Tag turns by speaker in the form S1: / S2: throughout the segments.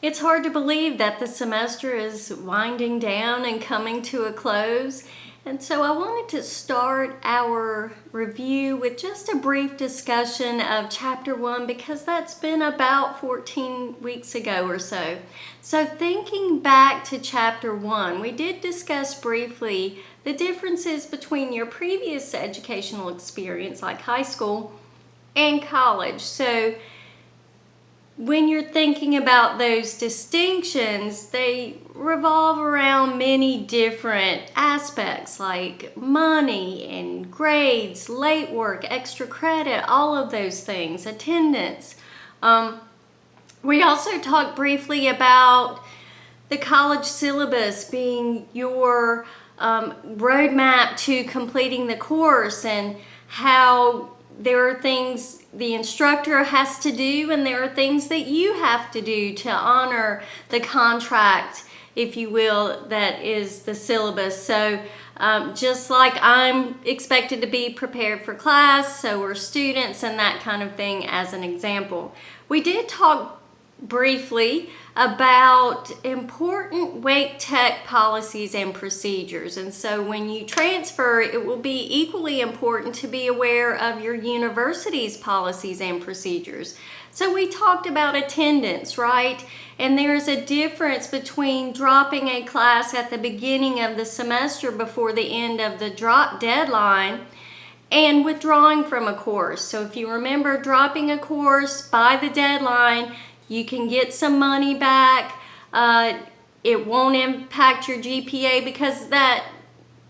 S1: It's hard to believe that the semester is winding down and coming to a close. And so I wanted to start our review with just a brief discussion of Chapter 1 because that's been about 14 weeks ago or so. So thinking back to Chapter 1, we did discuss briefly the differences between your previous educational experience, like high school, and college. So when you're thinking about those distinctions, they revolve around many different aspects like money and grades, late work, extra credit, all of those things, attendance. We also talked briefly about the college syllabus being your roadmap to completing the course and how there are things the instructor has to do and there are things that you have to do to honor the contract, if you will, that is the syllabus. So just like I'm expected to be prepared for class, so are students and that kind of thing as an example. We did talk briefly about important Wake Tech policies and procedures. And so when you transfer, it will be equally important to be aware of your university's policies and procedures. So we talked about attendance, right? And there's a difference between dropping a class at the beginning of the semester before the end of the drop deadline and withdrawing from a course. So if you remember, dropping a course by the deadline, you can get some money back. It won't impact your GPA because that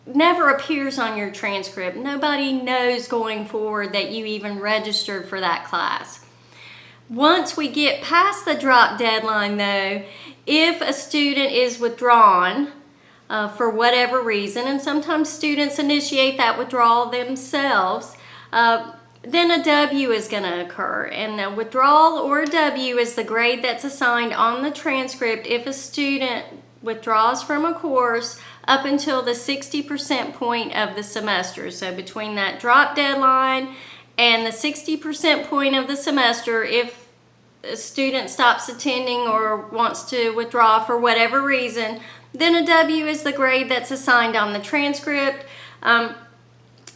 S1: never appears on your transcript. Nobody knows going forward that you even registered for that class. Once we get past the drop deadline though, if a student is withdrawn for whatever reason, and sometimes students initiate that withdrawal themselves, then a W is going to occur, and a withdrawal or a W is the grade that's assigned on the transcript if a student withdraws from a course up until the 60% point of the semester. So between that drop deadline and the 60% point of the semester, if a student stops attending or wants to withdraw for whatever reason, then a W is the grade that's assigned on the transcript.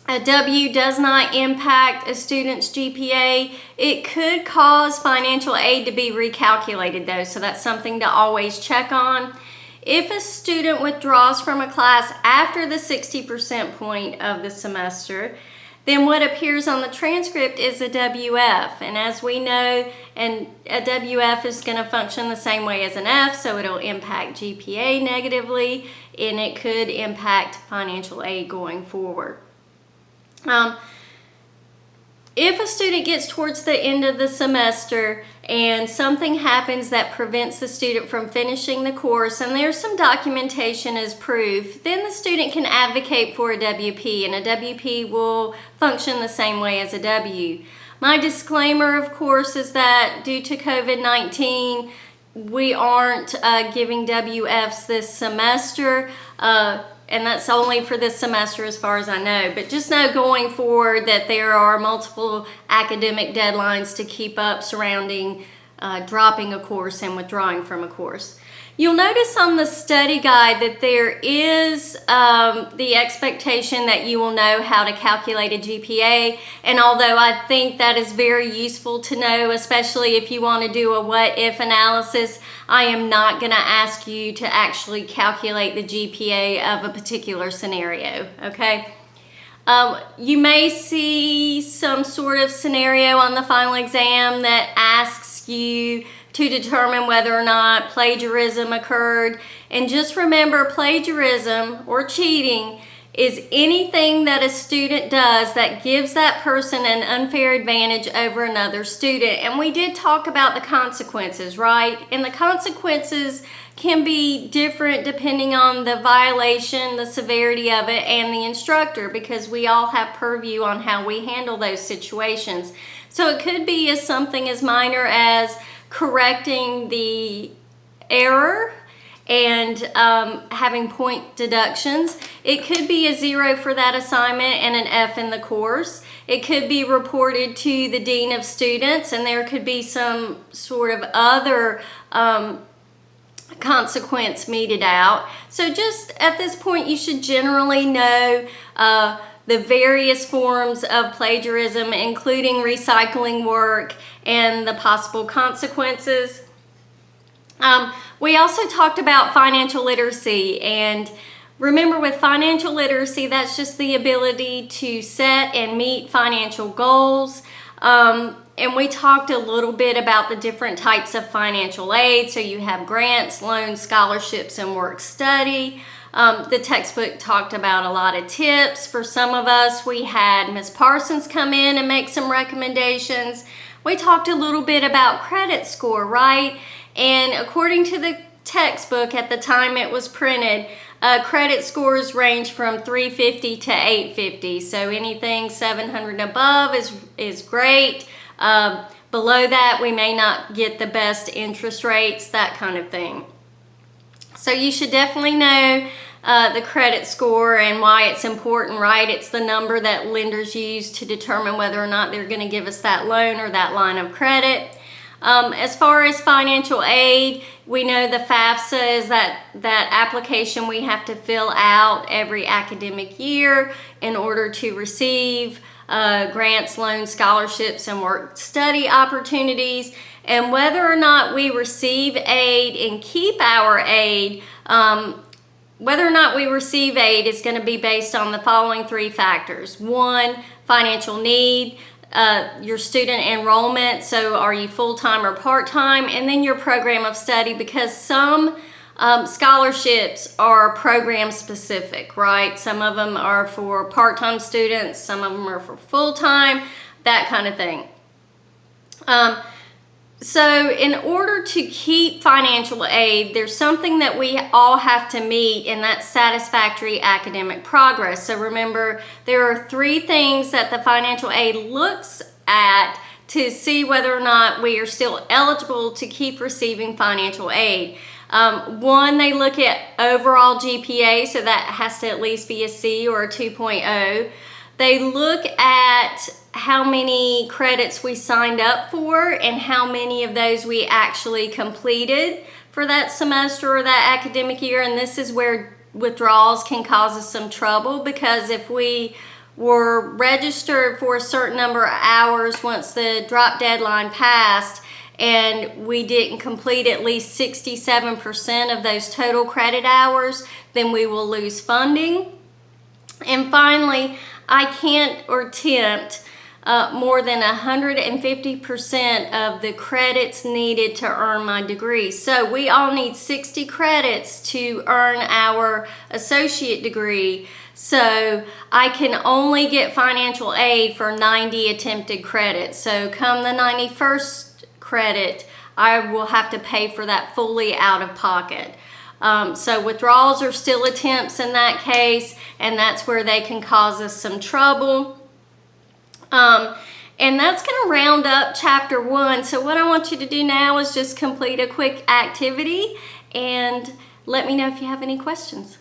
S1: A W does not impact a student's GPA. It could cause financial aid to be recalculated though, so that's something to always check on. If a student withdraws from a class after the 60% point of the semester, then what appears on the transcript is a WF. And as we know, a WF is going to function the same way as an F, so it'll impact GPA negatively, and it could impact financial aid going forward. If a student gets towards the end of the semester and something happens that prevents the student from finishing the course and there's some documentation as proof, then the student can advocate for a WP, and a WP will function the same way as a W. My disclaimer, of course, is that due to COVID-19, we aren't giving WFs this semester. And that's only for this semester as far as I know. But just know going forward that there are multiple academic deadlines to keep up surrounding dropping a course and withdrawing from a course. You'll notice on the study guide that there is the expectation that you will know how to calculate a GPA. And although I think that is very useful to know, especially if you want to do a what-if analysis, I am not going to ask you to actually calculate the GPA of a particular scenario, okay? You may see some sort of scenario on the final exam that asks you to determine whether or not plagiarism occurred. And just remember, plagiarism or cheating is anything that a student does that gives that person an unfair advantage over another student. And we did talk about the consequences, right? And the consequences can be different depending on the violation, the severity of it, and the instructor, because we all have purview on how we handle those situations. So it could be as something as minor as correcting the error and having point deductions. It could be a 0 for that assignment and an F in the course. It could be reported to the dean of students, and there could be some sort of other consequence meted out. So just at this point, you should generally know the various forms of plagiarism, including recycling work and the possible consequences. We also talked about financial literacy, and remember, with financial literacy, that's just the ability to set and meet financial goals. And we talked a little bit about the different types of financial aid. So you have grants, loans, scholarships, and work study. The textbook talked about a lot of tips. For some of us, we had Ms. Parsons come in and make some recommendations. We talked a little bit about credit score, right? And according to the textbook at the time it was printed, credit scores range from 350 to 850. So anything 700 and above is great. Below that, we may not get the best interest rates, that kind of thing. So you should definitely know the credit score and why it's important, right? It's the number that lenders use to determine whether or not they're going to give us that loan or that line of credit. As far as financial aid, we know the FAFSA is that application we have to fill out every academic year in order to receive grants, loans, scholarships, and work study opportunities. And whether or not we receive aid and keep our aid, whether or not we receive aid is going to be based on the following three factors. One, financial need. Your student enrollment, so are you full-time or part-time, and then your program of study, because some scholarships are program specific, right? Some of them are for part-time students, some of them are for full-time, that kind of thing. So in order to keep financial aid, there's something that we all have to meet, and that's satisfactory academic progress. So remember, there are three things that the financial aid looks at to see whether or not we are still eligible to keep receiving financial aid. One, they look at overall GPA, so that has to at least be a C or a 2.0. They look at how many credits we signed up for and how many of those we actually completed for that semester or that academic year. And this is where withdrawals can cause us some trouble, because if we were registered for a certain number of hours once the drop deadline passed and we didn't complete at least 67% of those total credit hours, then we will lose funding. And finally, I can't or attempt more than 150% of the credits needed to earn my degree. So we all need 60 credits to earn our associate degree. So I can only get financial aid for 90 attempted credits. So come the 91st credit, I will have to pay for that fully out of pocket. So withdrawals are still attempts in that case, and that's where they can cause us some trouble. And that's going to round up chapter 1. So what I want you to do now is just complete a quick activity and let me know if you have any questions.